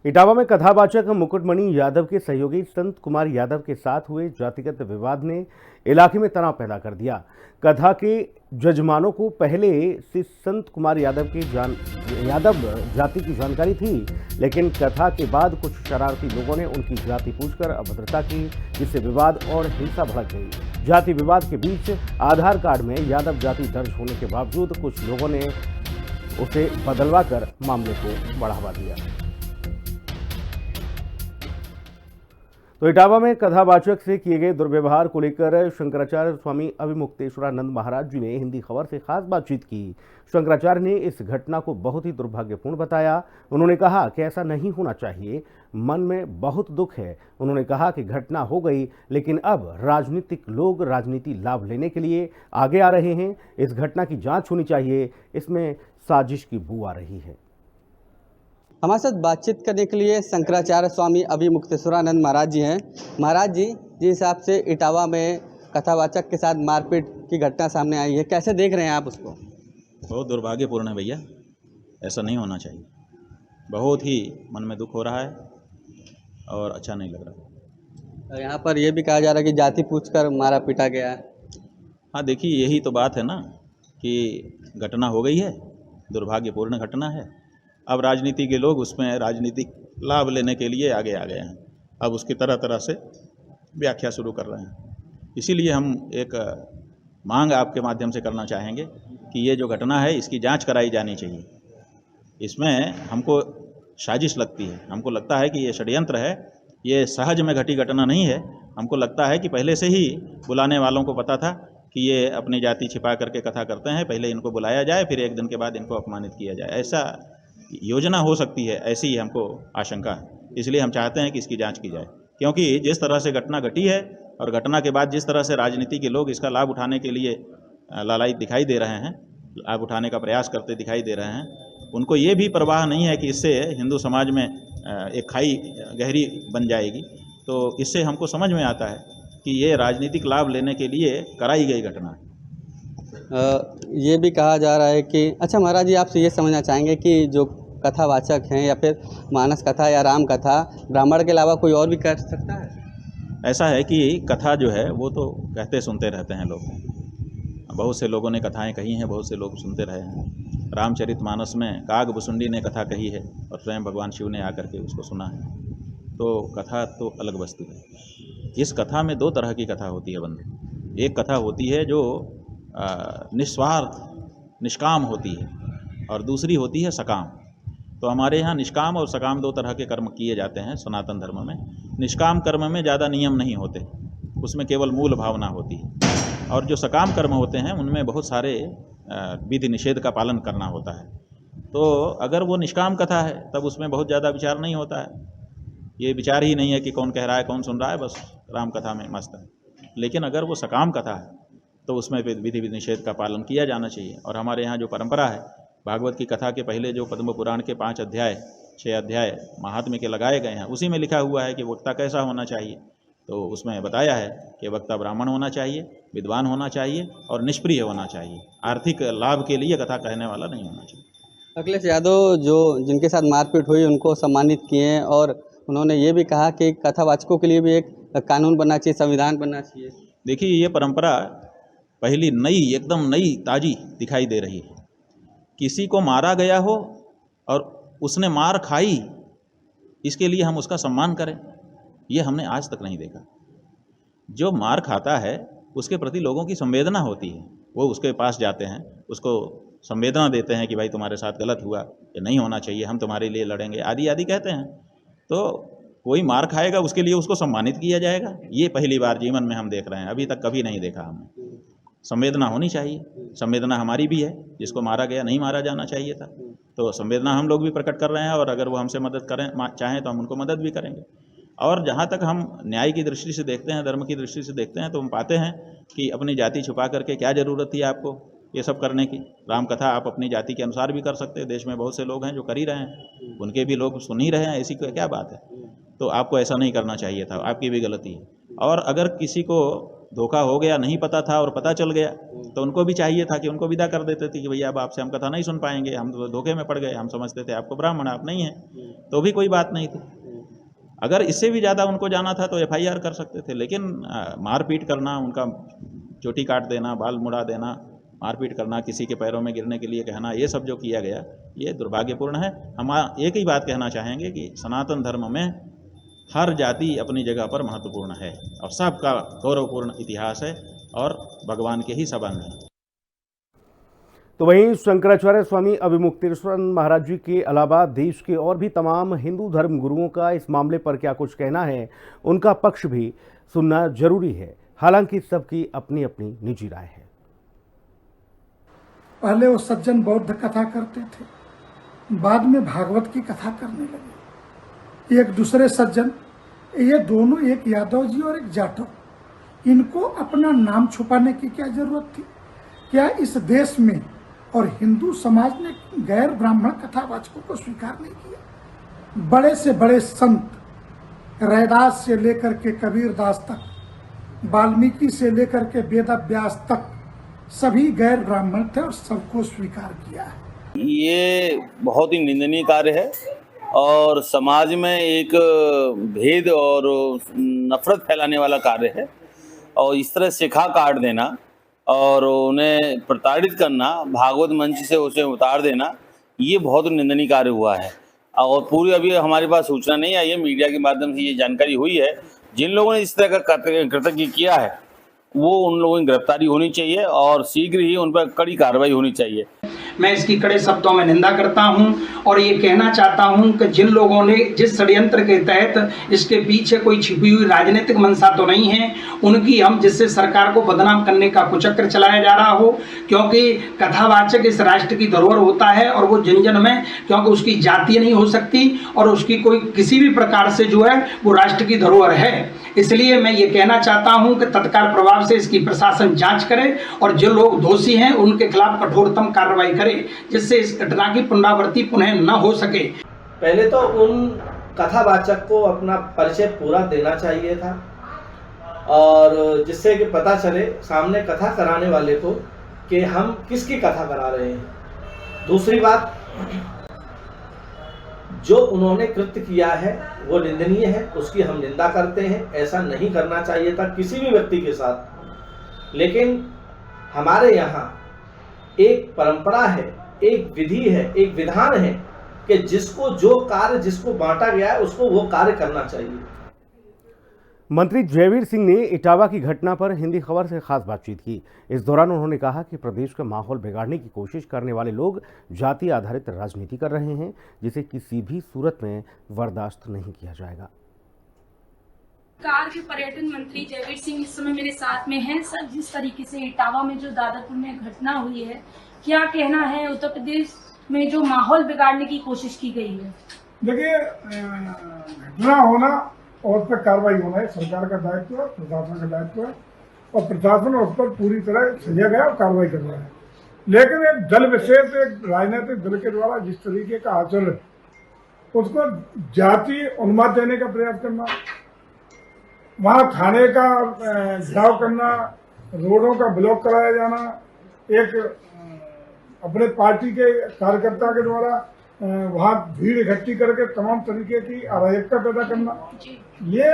इटावा में कथावाचक मुकुटमणि यादव के सहयोगी संत कुमार यादव के साथ हुए जातिगत विवाद ने इलाके में तनाव पैदा कर दिया। कथा के जजमानों को पहले से संत कुमार यादव जाति की जानकारी थी, लेकिन कथा के बाद कुछ शरारती लोगों ने उनकी जाति पूछकर अभद्रता की, जिससे विवाद और हिंसा भड़क गई। जाति विवाद के बीच आधार कार्ड में यादव जाति दर्ज होने के बावजूद कुछ लोगों ने उसे बदलवाकर मामले को बढ़ावा दिया। तो इटावा में कथावाचक से किए गए दुर्व्यवहार को लेकर शंकराचार्य स्वामी अभिमुक्तेश्वरानंद महाराज जी ने हिंदी खबर से खास बातचीत की। शंकराचार्य ने इस घटना को बहुत ही दुर्भाग्यपूर्ण बताया। उन्होंने कहा कि ऐसा नहीं होना चाहिए, मन में बहुत दुख है। उन्होंने कहा कि घटना हो गई, लेकिन अब राजनीतिक लोग राजनीति लाभ लेने के लिए आगे आ रहे हैं। इस घटना की जांच होनी चाहिए, इसमें साजिश की बू आ रही है। हमारे साथ बातचीत करने के लिए शंकराचार्य स्वामी अभिमुक्तेश्वरानंद महाराज जी हैं। महाराज जी, जिस हिसाब से इटावा में कथावाचक के साथ मारपीट की घटना सामने आई है, कैसे देख रहे हैं आप उसको? बहुत दुर्भाग्यपूर्ण है भैया, ऐसा नहीं होना चाहिए। बहुत ही मन में दुख हो रहा है और अच्छा नहीं लग रहा। यहाँ पर यह भी कहा जा रहा है कि जाति पूछकर मारा पीटा गया है। हाँ देखिए, यही तो बात है ना कि घटना हो गई है, दुर्भाग्यपूर्ण घटना है। अब राजनीति के लोग उसमें राजनीतिक लाभ लेने के लिए आगे आ गए हैं। अब उसकी तरह तरह से व्याख्या शुरू कर रहे हैं। इसीलिए हम एक मांग आपके माध्यम से करना चाहेंगे कि ये जो घटना है इसकी जांच कराई जानी चाहिए। इसमें हमको साजिश लगती है, हमको लगता है कि ये षड्यंत्र है, ये सहज में घटी घटना नहीं है। हमको लगता है कि पहले से ही बुलाने वालों को पता था कि ये अपनी जाति छिपा करके कथा करते हैं, पहले इनको बुलाया जाए, फिर एक दिन के बाद इनको अपमानित किया जाए। ऐसा योजना हो सकती है, ऐसी ही हमको आशंका है। इसलिए हम चाहते हैं कि इसकी जांच की जाए, क्योंकि जिस तरह से घटना घटी है और घटना के बाद जिस तरह से राजनीति के लोग इसका लाभ उठाने के लिए लालायित दिखाई दे रहे हैं, लाभ उठाने का प्रयास करते दिखाई दे रहे हैं, उनको ये भी परवाह नहीं है कि इससे हिंदू समाज में एक खाई गहरी बन जाएगी। तो इससे हमको समझ में आता है कि ये राजनीतिक लाभ लेने के लिए कराई गई घटना है। ये भी कहा जा रहा है कि अच्छा महाराज जी, आपसे ये समझना चाहेंगे कि जो कथावाचक हैं या फिर मानस कथा या राम कथा, ब्राह्मण के अलावा कोई और भी कर सकता है? ऐसा है कि कथा जो है वो तो कहते सुनते रहते हैं लोग, बहुत से लोगों ने कथाएं कही हैं, बहुत से लोग सुनते रहे हैं। रामचरितमानस में कागभुसुंडी ने कथा कही है और स्वयं भगवान शिव ने आकर के उसको सुना है। तो कथा तो अलग वस्तु है। इस कथा में दो तरह की कथा होती है बंधु। एक कथा होती है जो निस्वार्थ निष्काम होती है और दूसरी होती है सकाम। तो हमारे यहाँ निष्काम और सकाम दो तरह के कर्म किए जाते हैं सनातन धर्म में। निष्काम कर्म में ज़्यादा नियम नहीं होते, उसमें केवल मूल भावना होती है, और जो सकाम कर्म होते हैं उनमें बहुत सारे विधि निषेध का पालन करना होता है। तो अगर वो निष्काम कथा है तब उसमें बहुत ज़्यादा विचार नहीं होता है, ये विचार ही नहीं है कि कौन कह रहा है कौन सुन रहा है, बस राम कथा में मस्त है। लेकिन अगर वो सकाम कथा है तो उसमें विधि निषेध का पालन किया जाना चाहिए। और हमारे यहाँ जो परंपरा है, भागवत की कथा के पहले जो पद्म पुराण के 5 अध्याय 6 अध्याय महात्म्य के लगाए गए हैं, उसी में लिखा हुआ है कि वक्ता कैसा होना चाहिए। तो उसमें बताया है कि वक्ता ब्राह्मण होना चाहिए, विद्वान होना चाहिए और निष्प्रिय होना चाहिए। आर्थिक लाभ के लिए कथा कहने वाला नहीं होना चाहिए। अखिलेश यादव जो जिनके साथ मारपीट हुई उनको सम्मानित किए, और उन्होंने ये भी कहा कि कथावाचकों के लिए भी एक कानून बनना चाहिए, संविधान बनना चाहिए। देखिए, ये परंपरा पहली नई, एकदम नई ताजी दिखाई दे रही है। किसी को मारा गया हो और उसने मार खाई, इसके लिए हम उसका सम्मान करें, ये हमने आज तक नहीं देखा। जो मार खाता है उसके प्रति लोगों की संवेदना होती है, वो उसके पास जाते हैं, उसको संवेदना देते हैं कि भाई तुम्हारे साथ गलत हुआ, ये नहीं होना चाहिए, हम तुम्हारे लिए लड़ेंगे, आदि आदि कहते हैं। तो कोई मार खाएगा उसके लिए उसको सम्मानित किया जाएगा, ये पहली बार जीवन में हम देख रहे हैं, अभी तक कभी नहीं देखा हमने। संवेदना होनी चाहिए, संवेदना हमारी भी है, जिसको मारा गया नहीं मारा जाना चाहिए था। तो संवेदना हम लोग भी प्रकट कर रहे हैं, और अगर वो हमसे मदद करें चाहें तो हम उनको मदद भी करेंगे। और जहाँ तक हम न्याय की दृष्टि से देखते हैं, धर्म की दृष्टि से देखते हैं, तो हम पाते हैं कि अपनी जाति छुपा करके क्या ज़रूरत थी आपको ये सब करने की। राम कथा आप अपनी जाति के अनुसार भी कर सकते हैं, देश में बहुत से लोग हैं जो कर ही रहे हैं, उनके भी लोग सुन ही रहे हैं, ऐसी क्या बात है। तो आपको ऐसा नहीं करना चाहिए था, आपकी भी गलती है। और अगर किसी को धोखा हो गया, नहीं पता था और पता चल गया, तो उनको भी चाहिए था कि उनको विदा कर देते थे कि भैया अब आपसे हम कथा नहीं सुन पाएंगे, हम तो धोखे में पड़ गए, हम समझते थे आपको ब्राह्मण, आप नहीं हैं, तो भी कोई बात नहीं थी। अगर इससे भी ज़्यादा उनको जाना था तो FIR कर सकते थे, लेकिन मारपीट करना, उनका चोटी काट देना, बाल मुड़ा देना, मारपीट करना, किसी के पैरों में गिरने के लिए कहना, ये सब जो किया गया ये दुर्भाग्यपूर्ण है। हम एक ही बात कहना चाहेंगे कि सनातन धर्म में हर जाति अपनी जगह पर महत्वपूर्ण है और सबका गौरवपूर्ण इतिहास है और भगवान के ही सब अंग हैं। तो वहीं शंकराचार्य स्वामी अभिमुक्तेश्वरानंद महाराज जी के अलावा देश के और भी तमाम हिंदू धर्म गुरुओं का इस मामले पर क्या कुछ कहना है, उनका पक्ष भी सुनना जरूरी है। हालांकि सबकी अपनी अपनी निजी राय है। पहले वो सज्जन बौद्ध कथा करते थे, बाद में भागवत की कथा करने लगे। एक दूसरे सज्जन, ये दोनों, एक यादव जी और एक जाटव, इनको अपना नाम छुपाने की क्या जरूरत थी? क्या इस देश में और हिंदू समाज ने गैर ब्राह्मण कथावाचकों को स्वीकार नहीं किया? बड़े से बड़े संत, रैदास से लेकर के कबीरदास तक, वाल्मीकि से लेकर के वेदव्यास तक, सभी गैर ब्राह्मण थे और सबको स्वीकार किया है। ये बहुत ही निंदनीय कार्य है और समाज में एक भेद और नफरत फैलाने वाला कार्य है। और इस तरह शिखा काट देना और उन्हें प्रताड़ित करना, भागवत मंच से उसे उतार देना, ये बहुत निंदनीय कार्य हुआ है। और पूरी अभी हमारे पास सूचना नहीं आई है, मीडिया के माध्यम से ये जानकारी हुई है। जिन लोगों ने इस तरह का कृत्य किया है वो उन लोगों की गिरफ्तारी होनी चाहिए और शीघ्र ही उन पर कड़ी कार्रवाई होनी चाहिए। मैं इसकी कड़े शब्दों में निंदा करता हूं और ये कहना चाहता हूं कि जिन लोगों ने जिस षड्यंत्र के तहत इसके पीछे कोई छिपी हुई राजनीतिक मंशा तो नहीं है, उनकी हम जिससे सरकार को बदनाम करने का कुचक्र चलाया जा रहा हो, क्योंकि कथावाचक इस राष्ट्र की धरोहर होता है और वो जन जन में, क्योंकि उसकी जाति नहीं हो सकती और उसकी कोई किसी भी प्रकार से जो है वो राष्ट्र की धरोहर है। इसलिए मैं ये कहना चाहता हूं कि तत्काल प्रभाव से इसकी प्रशासन जांच करे और जो लोग दोषी हैं उनके खिलाफ कठोरतम कार्रवाई करे, जिससे इस घटना की पुनरावृत्ति पुनः न हो सके। पहले तो उन कथावाचक को अपना परिचय पूरा देना चाहिए था और जिससे कि पता चले सामने कथा कराने वाले को कि हम किसकी कथा करा रहे हैं। दूसरी बात, जो उन्होंने कृत्य किया है वो निंदनीय है, उसकी हम निंदा करते हैं। ऐसा नहीं करना चाहिए था किसी भी व्यक्ति के साथ। लेकिन हमारे यहाँ एक परंपरा है, एक विधि है, एक विधान है कि जिसको जो कार्य जिसको बांटा गया है उसको वो कार्य करना चाहिए। मंत्री जयवीर सिंह ने इटावा की घटना पर हिंदी खबर से खास बातचीत की। इस दौरान उन्होंने कहा कि प्रदेश का माहौल बिगाड़ने की कोशिश करने वाले लोग जाति आधारित राजनीति कर रहे हैं, जिसे किसी भी सूरत में बर्दाश्त नहीं किया जाएगा। सरकार के पर्यटन मंत्री जयवीर सिंह इस समय मेरे साथ में हैं। सर, जिस तरीके से इटावा में जो दादापुर में घटना हुई है, क्या कहना है? उत्तर प्रदेश में जो माहौल बिगाड़ने की कोशिश की गई है। देखिए, घटना होना और उस पर कार्रवाई होना है सरकार का दायित्व है, प्रशासन का दायित्व है और प्रशासन उस पर पूरी तरह सजा गया और कार्रवाई कर रहा है। लेकिन एक दल विशेष, एक राजनीतिक दल के द्वारा जिस तरीके का आचरण, उसको जाति उन्माद देने का प्रयास करना, वहां थाने का घेराव करना, रोडों का ब्लॉक कराया जाना, एक अपने पार्टी के कार्यकर्ता के द्वारा वहां भीड़ इकट्ठी करके तमाम तरीके की अराजकता पैदा करना, ये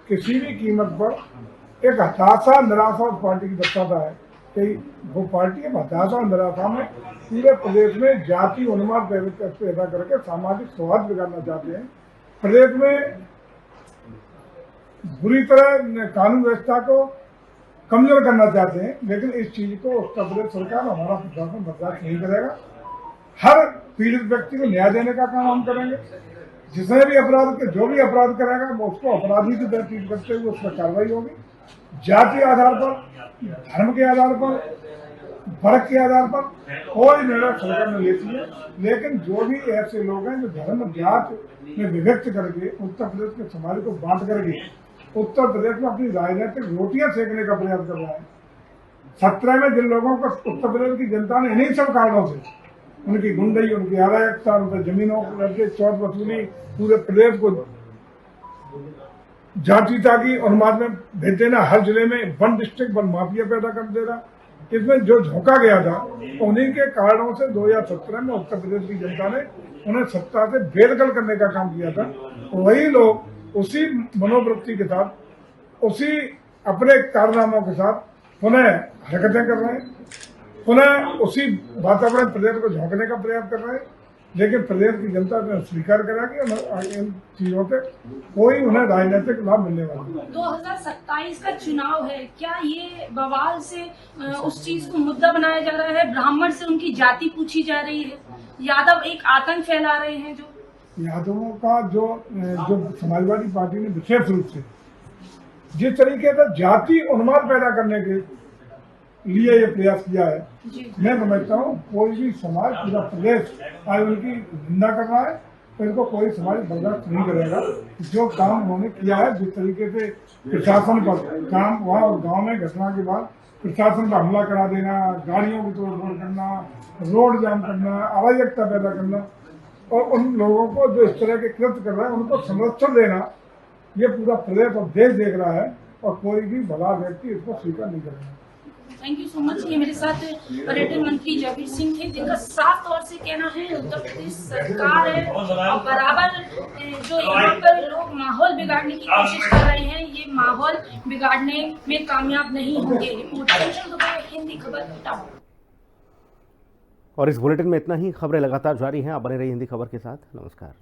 किसी भी कीमत पर एक हताशा निराशा उस पार्टी की दर्शाता है कि वो पार्टी हताशा और निराशा में पूरे प्रदेश में जाति उन्माद पैदा करके सामाजिक सौहार्द बिगाड़ना चाहते हैं। प्रदेश में बुरी तरह कानून व्यवस्था को कमजोर करना चाहते हैं, लेकिन इस चीज को उत्तर प्रदेश सरकार, हमारा प्रशासन बर्दाश्त नहीं करेगा। हर पीड़ित व्यक्ति को न्याय देने का काम हम करेंगे। जिसने भी जो भी अपराध करेगा वो उसको अपराधी की तरह करते हुए उस पर कार्रवाई होगी। जाति आधार पर, धर्म के आधार पर, वर्ग के आधार पर कोई निर्णय सरकार ने लेती है, लेकिन जो भी ऐसे लोग हैं जो धर्म जाति में विभक्त करके उत्तर प्रदेश के समाज को बांट करके उत्तर प्रदेश में अपनी राजनीतिक रोटियां सेकने का प्रयास कर रहा है। 17 में जिन लोगों को उत्तर प्रदेश की जनता ने इन्हीं सब कारणों से, उनकी गुंडई, उनकी अराजकता, उनकी जमीनों की चौथ वसूली, पूरे प्रदेश को जातीयता की उन्माद में भेज देना, हर जिले में वन डिस्ट्रिक्ट वन माफिया पैदा कर देना, इसमें जो झोंका गया था उन्हीं के कारणों से 2017 में उत्तर प्रदेश की जनता ने उन्हें सत्ता से बेदखल करने का काम किया था। वही लोग उसी मनोवृत्ति के साथ, उसी अपने कारनामों के साथ पुनः हरकतें कर रहे हैं, पुनः उसी वातावरण प्रदेश को झोंकने का प्रयास कर रहे हैं। लेकिन प्रदेश की जनता ने स्वीकार करा कि इन चीजों से कोई उन्हें राजनीतिक लाभ मिलने वाला नहीं। 2027 का चुनाव है, क्या ये बवाल से उस चीज को मुद्दा बनाया जा रहा है? ब्राह्मण से उनकी जाति पूछी जा रही है, यादव एक आतंक फैला रहे हैं। जो यादवों का जो समाजवादी पार्टी ने विशेष रूप से जिस तरीके से जाति उन्माद पैदा करने के लिए ये प्रयास किया है, मैं समझता हूँ कोई भी समाज, पूरा प्रदेश आज उनकी निंदा कर रहा है, तो इनको कोई समाज बर्दाश्त नहीं करेगा। जो काम उन्होंने किया है, जिस तरीके से प्रशासन पर काम हुआ और गांव में घटना के बाद प्रशासन पर हमला करा देना, गाड़ियों की तोड़फोड़ करना, रोड जाम करना, अराजकता पैदा करना, और उन लोगों को जो इस तरह के कृत्य कर रहे हैं उनको संरक्षण देना, ये पूरा प्रदेश और देश देख रहा है और कोई भी भला व्यक्ति इसको स्वीकार नहीं करेगा। Thank you so much. ये मेरे साथ पर्यटन मंत्री जयवीर सिंह थे, जिनका साफ तौर से कहना है उत्तर प्रदेश सरकार है और बराबर जो यहाँ पर लोग माहौल बिगाड़ने की कोशिश कर रहे हैं, ये माहौल बिगाड़ने में कामयाब नहीं होंगे। रिपोर्टर हिंदी खबर इटावा। और इस बुलेटिन में इतना ही। खबरें लगातार जारी हैं, आप बने रहिए हिंदी खबर के साथ। नमस्कार।